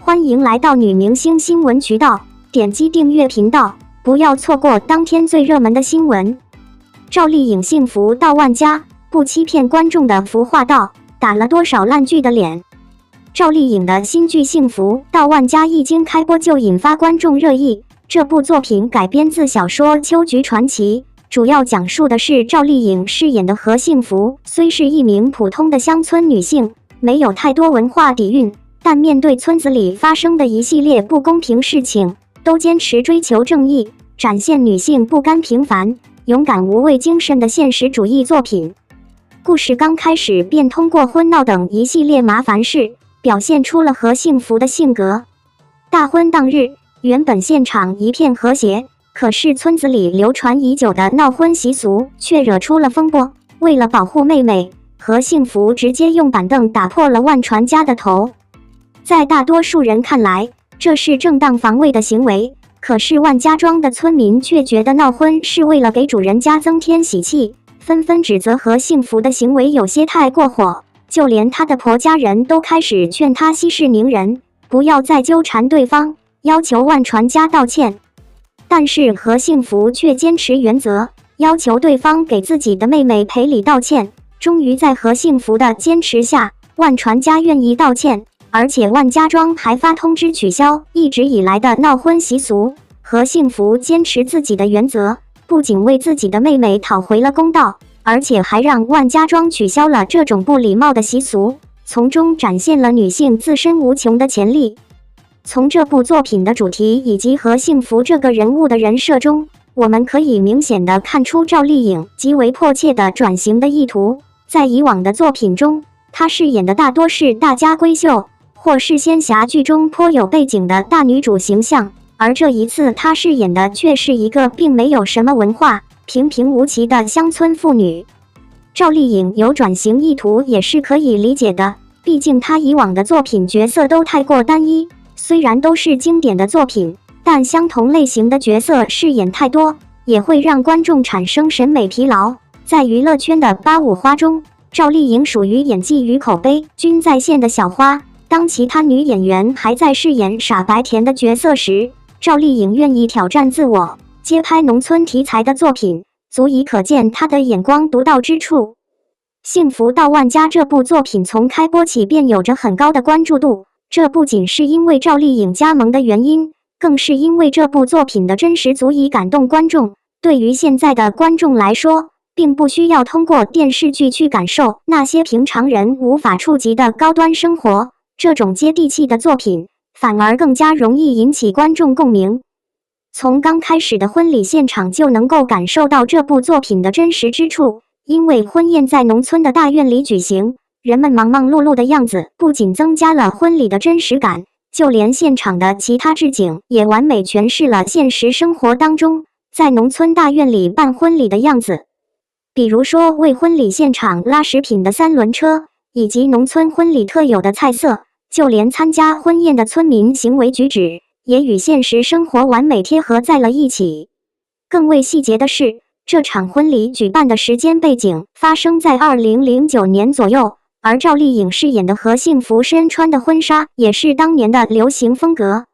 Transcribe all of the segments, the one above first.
欢迎来到女明星新闻渠道，点击订阅频道，不要错过当天最热门的新闻。赵丽颖幸福到万家，不欺骗观众的服化道，打了多少烂剧的脸？赵丽颖的新剧《幸福到万家》一经开播就引发观众热议。这部作品改编自小说《秋菊传奇》，主要讲述的是赵丽颖饰演的何幸福，虽是一名普通的乡村女性，没有太多文化底蕴，但面对村子里发生的一系列不公平事情，都坚持追求正义，展现女性不甘平凡、勇敢无畏精神的现实主义作品。故事刚开始便通过婚闹等一系列麻烦事，表现出了何幸福的性格。大婚当日，原本现场一片和谐，可是村子里流传已久的闹婚习俗却惹出了风波。为了保护妹妹，何幸福直接用板凳打破了万传家的头。在大多数人看来，这是正当防卫的行为，可是万家庄的村民却觉得闹婚是为了给主人家增添喜气，纷纷指责何幸福的行为有些太过火。就连她的婆家人都开始劝她息事宁人，不要再纠缠对方，要求万传家道歉。但是何幸福却坚持原则，要求对方给自己的妹妹赔礼道歉。终于在何幸福的坚持下，万传家愿意道歉，而且万家庄还发通知取消一直以来的闹婚习俗。何幸福坚持自己的原则，不仅为自己的妹妹讨回了公道，而且还让万家庄取消了这种不礼貌的习俗，从中展现了女性自身无穷的潜力。从这部作品的主题以及何幸福这个人物的人设中，我们可以明显的看出赵丽颖极为迫切的转型的意图。在以往的作品中，她饰演的大多是大家闺秀，或是仙侠剧中颇有背景的大女主形象，而这一次她饰演的却是一个并没有什么文化、平平无奇的乡村妇女。赵丽颖有转型意图也是可以理解的，毕竟她以往的作品角色都太过单一，虽然都是经典的作品，但相同类型的角色饰演太多，也会让观众产生审美疲劳。在娱乐圈的八五花中，赵丽颖属于演技与口碑均在线的小花。当其他女演员还在饰演傻白甜的角色时，赵丽颖愿意挑战自我，接拍农村题材的作品，足以可见她的眼光独到之处。幸福到万家这部作品从开播起便有着很高的关注度，这不仅是因为赵丽颖加盟的原因，更是因为这部作品的真实足以感动观众。对于现在的观众来说，并不需要通过电视剧去感受那些平常人无法触及的高端生活，这种接地气的作品反而更加容易引起观众共鸣。从刚开始的婚礼现场就能够感受到这部作品的真实之处，因为婚宴在农村的大院里举行，人们忙忙碌碌的样子不仅增加了婚礼的真实感，就连现场的其他置景也完美诠释了现实生活当中在农村大院里办婚礼的样子。比如说为婚礼现场拉食品的三轮车，以及农村婚礼特有的菜色，就连参加婚宴的村民行为举止也与现实生活完美贴合在了一起。更为细节的是，这场婚礼举办的时间背景发生在2009年左右，而赵丽颖饰演的何幸福身穿的婚纱也是当年的流行风格。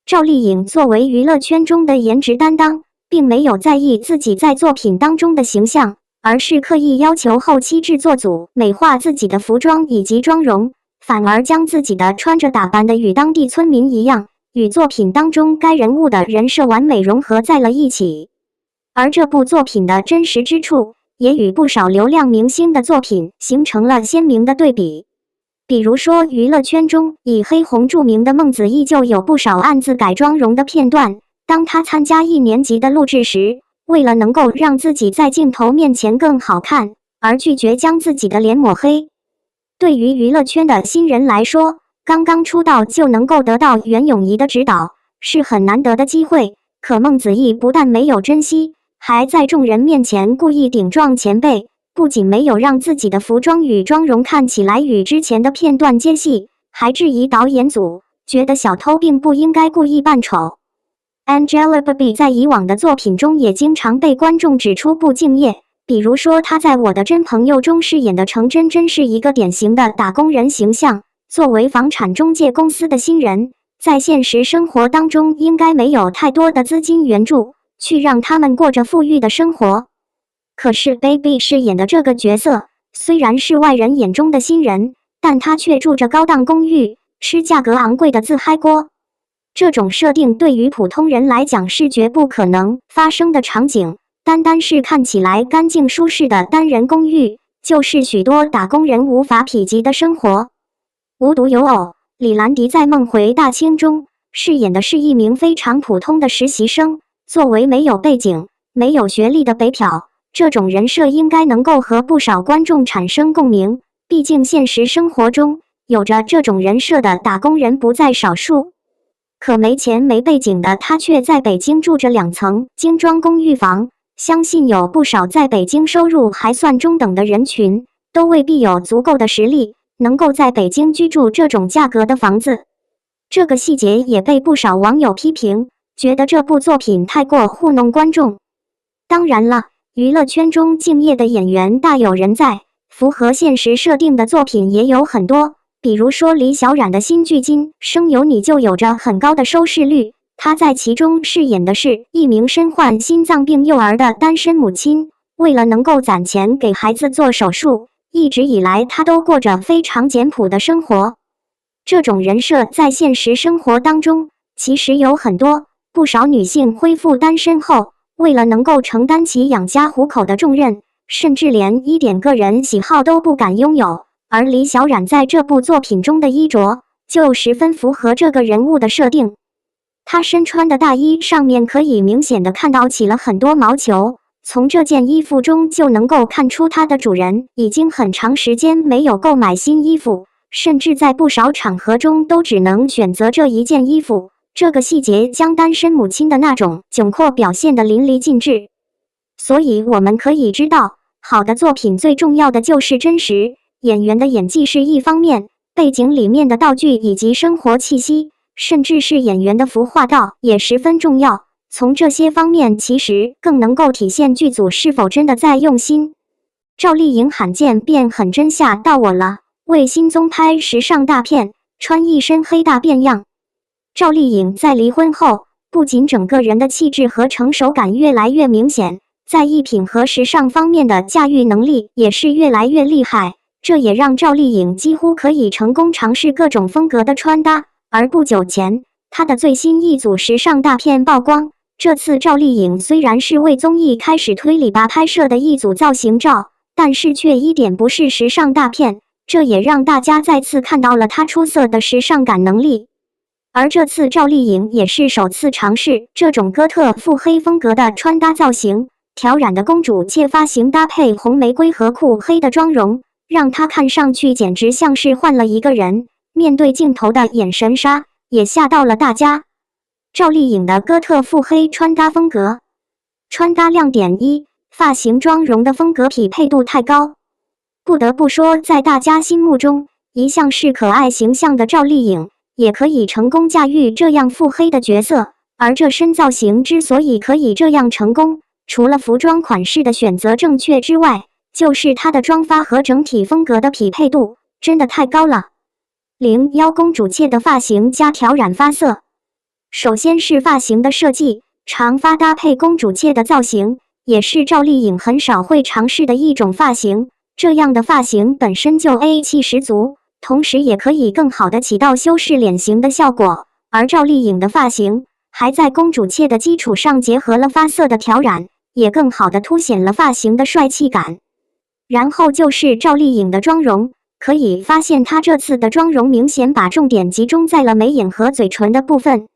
赵丽颖作为娱乐圈中的颜值担当，并没有在意自己在作品当中的形象，而是刻意要求后期制作组美化自己的服装以及妆容，反而将自己的穿着打扮的与当地村民一样，与作品当中该人物的人设完美融合在了一起。而这部作品的真实之处，也与不少流量明星的作品形成了鲜明的对比。比如说娱乐圈中以黑红著名的孟子义就有不少暗自改妆容的片段。当他参加1年级的录制时，为了能够让自己在镜头面前更好看，而拒绝将自己的脸抹黑。对于娱乐圈的新人来说，刚刚出道就能够得到袁咏仪的指导，是很难得的机会。可孟子义不但没有珍惜，还在众人面前故意顶撞前辈，不仅没有让自己的服装与妆容看起来与之前的片段接戏，还质疑导演组，觉得小偷并不应该故意扮丑。Angelababy 在以往的作品中也经常被观众指出不敬业，比如说她在《我的真朋友》中饰演的程真真是一个典型的打工人形象。作为房产中介公司的新人，在现实生活当中应该没有太多的资金援助，去让他们过着富裕的生活。可是 Baby 饰演的这个角色，虽然是外人眼中的新人，但他却住着高档公寓，吃价格昂贵的自嗨锅。这种设定对于普通人来讲是绝不可能发生的场景，单单是看起来干净舒适的单人公寓，就是许多打工人无法匹及的生活。无独有偶，李兰迪在《梦回大清》中饰演的是一名非常普通的实习生。作为没有背景、没有学历的北漂，这种人设应该能够和不少观众产生共鸣。毕竟现实生活中有着这种人设的打工人不在少数。可没钱没背景的他却在北京住着2层精装公寓房，相信有不少在北京收入还算中等的人群，都未必有足够的实力能够在北京居住这种价格的房子。这个细节也被不少网友批评，觉得这部作品太过糊弄观众。当然了，娱乐圈中敬业的演员大有人在，符合现实设定的作品也有很多。比如说李小冉的新剧《今生有你》就有着很高的收视率，她在其中饰演的是一名身患心脏病幼儿的单身母亲，为了能够攒钱给孩子做手术，一直以来她都过着非常简朴的生活。这种人设在现实生活当中其实有很多，不少女性恢复单身后，为了能够承担起养家糊口的重任，甚至连一点个人喜好都不敢拥有。而李小冉在这部作品中的衣着就十分符合这个人物的设定。她身穿的大衣上面可以明显的看到起了很多毛球，从这件衣服中就能够看出它的主人已经很长时间没有购买新衣服，甚至在不少场合中都只能选择这一件衣服。这个细节将单身母亲的那种窘迫表现得淋漓尽致。所以我们可以知道，好的作品最重要的就是真实。演员的演技是一方面，背景里面的道具以及生活气息，甚至是演员的服化道也十分重要。从这些方面其实更能够体现剧组是否真的在用心。赵丽颖罕见变很真吓到我了，为新宗拍时尚大片，穿一身黑大变样。赵丽颖在离婚后，不仅整个人的气质和成熟感越来越明显，在艺品和时尚方面的驾驭能力也是越来越厉害。这也让赵丽颖几乎可以成功尝试各种风格的穿搭。而不久前，她的最新一组时尚大片曝光。这次赵丽颖虽然是为综艺开始推理吧拍摄的一组造型照，但是却一点不是时尚大片，这也让大家再次看到了她出色的时尚感能力。而这次赵丽颖也是首次尝试这种哥特腹黑风格的穿搭造型，挑染的公主切发型搭配红玫瑰和酷黑的妆容，让她看上去简直像是换了一个人。面对镜头的眼神杀也吓到了大家。赵丽颖的哥特腹黑穿搭风格，穿搭亮点一，发型妆容的风格匹配度太高。不得不说，在大家心目中一向是可爱形象的赵丽颖，也可以成功驾驭这样腹黑的角色。而这身造型之所以可以这样成功，除了服装款式的选择正确之外，就是她的妆发和整体风格的匹配度真的太高了。01公主切的发型加挑染发色。首先是发型的设计，长发搭配公主切的造型，也是赵丽颖很少会尝试的一种发型。这样的发型本身就 A 气十足，同时也可以更好的起到修饰脸型的效果。而赵丽颖的发型还在公主切的基础上结合了发色的挑染，也更好的凸显了发型的帅气感。然后就是赵丽颖的妆容，可以发现她这次的妆容明显把重点集中在了眉眼和嘴唇的部分。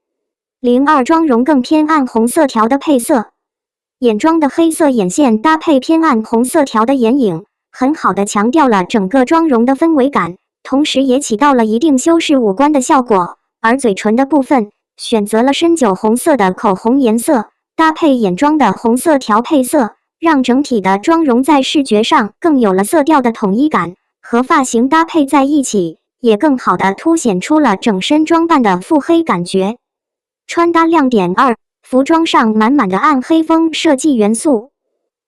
02妆容更偏暗红色调的配色，眼妆的黑色眼线搭配偏暗红色调的眼影，很好的强调了整个妆容的氛围感，同时也起到了一定修饰五官的效果。而嘴唇的部分，选择了深酒红色的口红颜色，搭配眼妆的红色调配色，让整体的妆容在视觉上更有了色调的统一感，和发型搭配在一起，也更好的凸显出了整身装扮的腹黑感觉。穿搭亮点2，服装上满满的暗黑风设计元素。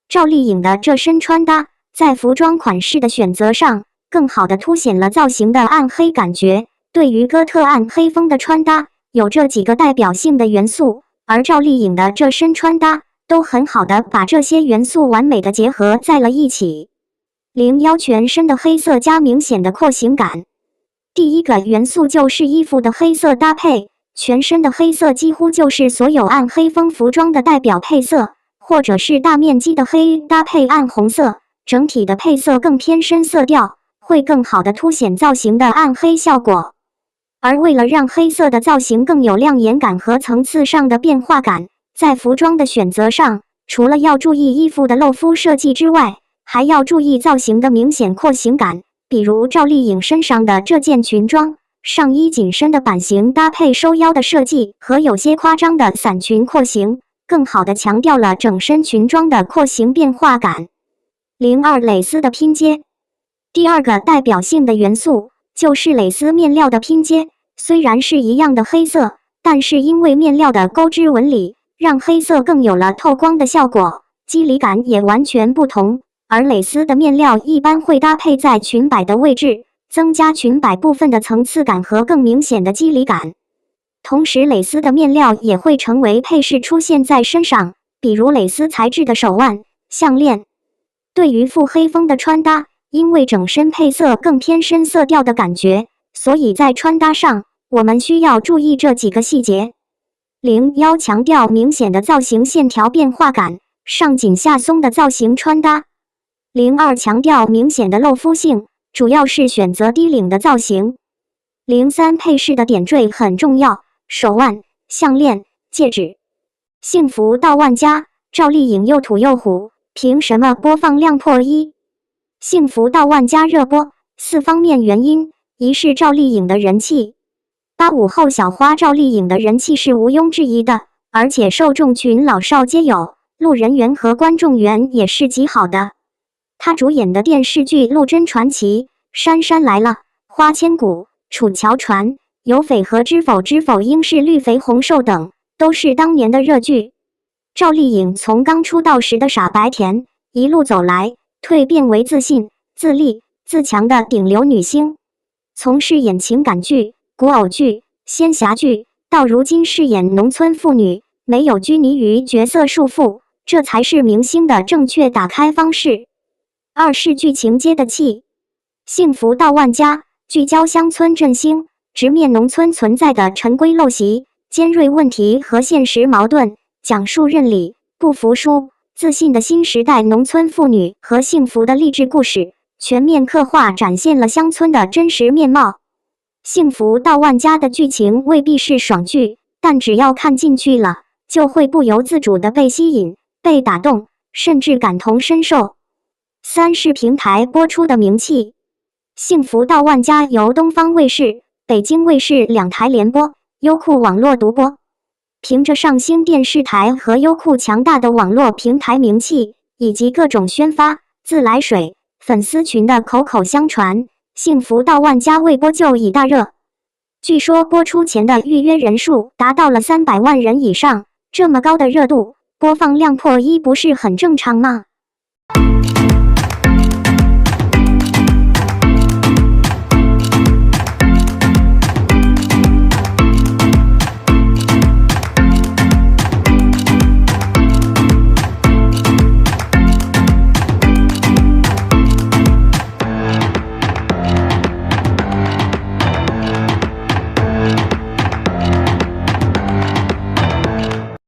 赵丽颖的这身穿搭，在服装款式的选择上，更好的凸显了造型的暗黑感觉。对于哥特暗黑风的穿搭，有这几个代表性的元素，而赵丽颖的这身穿搭都很好的把这些元素完美的结合在了一起。01全身的黑色加明显的廓形感。第一个元素就是衣服的黑色搭配，全身的黑色几乎就是所有暗黑风服装的代表配色，或者是大面积的黑搭配暗红色，整体的配色更偏深色调，会更好的凸显造型的暗黑效果。而为了让黑色的造型更有亮眼感和层次上的变化感，在服装的选择上，除了要注意衣服的露肤设计之外，还要注意造型的明显廓形感。比如赵丽颖身上的这件裙装，上衣紧身的版型搭配收腰的设计和有些夸张的伞裙廓形，更好地强调了整身裙装的廓形变化感。02蕾丝的拼接。第二个代表性的元素就是蕾丝面料的拼接，虽然是一样的黑色，但是因为面料的钩织纹理，让黑色更有了透光的效果，肌理感也完全不同。而蕾丝的面料一般会搭配在裙摆的位置，增加裙摆部分的层次感和更明显的肌理感。同时，蕾丝的面料也会成为配饰出现在身上，比如蕾丝材质的手腕、项链。对于腹黑风的穿搭，因为整身配色更偏深色调的感觉，所以在穿搭上，我们需要注意这几个细节。01强调明显的造型线条变化感，上紧下松的造型穿搭。02强调明显的露肤性，主要是选择低领的造型。03配饰的点缀很重要，手腕、项链、戒指。幸福到万家，赵丽颖又土又虎，凭什么播放量破1？幸福到万家热播，4方面原因：一是赵丽颖的人气，85后小花赵丽颖的人气是毋庸置疑的，而且受众群老少皆有，路人缘和观众缘也是极好的。她主演的电视剧《陆贞传奇》《杉杉来了》《花千骨》《楚乔传》《有匪和知否知否应是绿肥红瘦》等，都是当年的热剧。赵丽颖从刚出道时的傻白甜，一路走来，蜕变为自信、自立、自强的顶流女星。从饰演情感剧、古偶剧、仙侠剧，到如今饰演农村妇女，没有拘泥于角色束缚，这才是明星的正确打开方式。2是剧情接地气。幸福到万家聚焦乡村振兴，直面农村存在的陈规陋习、尖锐问题和现实矛盾，讲述认理、不服输、自信的新时代农村妇女和幸福的励志故事，全面刻画展现了乡村的真实面貌。幸福到万家的剧情未必是爽剧，但只要看进去了，就会不由自主地被吸引、被打动，甚至感同身受。3是平台播出的名气。幸福到万家由东方卫视、北京卫视2台联播，优酷网络独播。凭着上星电视台和优酷强大的网络平台名气，以及各种宣发、自来水、粉丝群的口口相传，幸福到万家未播就已大热。据说播出前的预约人数达到了300万人以上，这么高的热度，播放量破1不是很正常吗？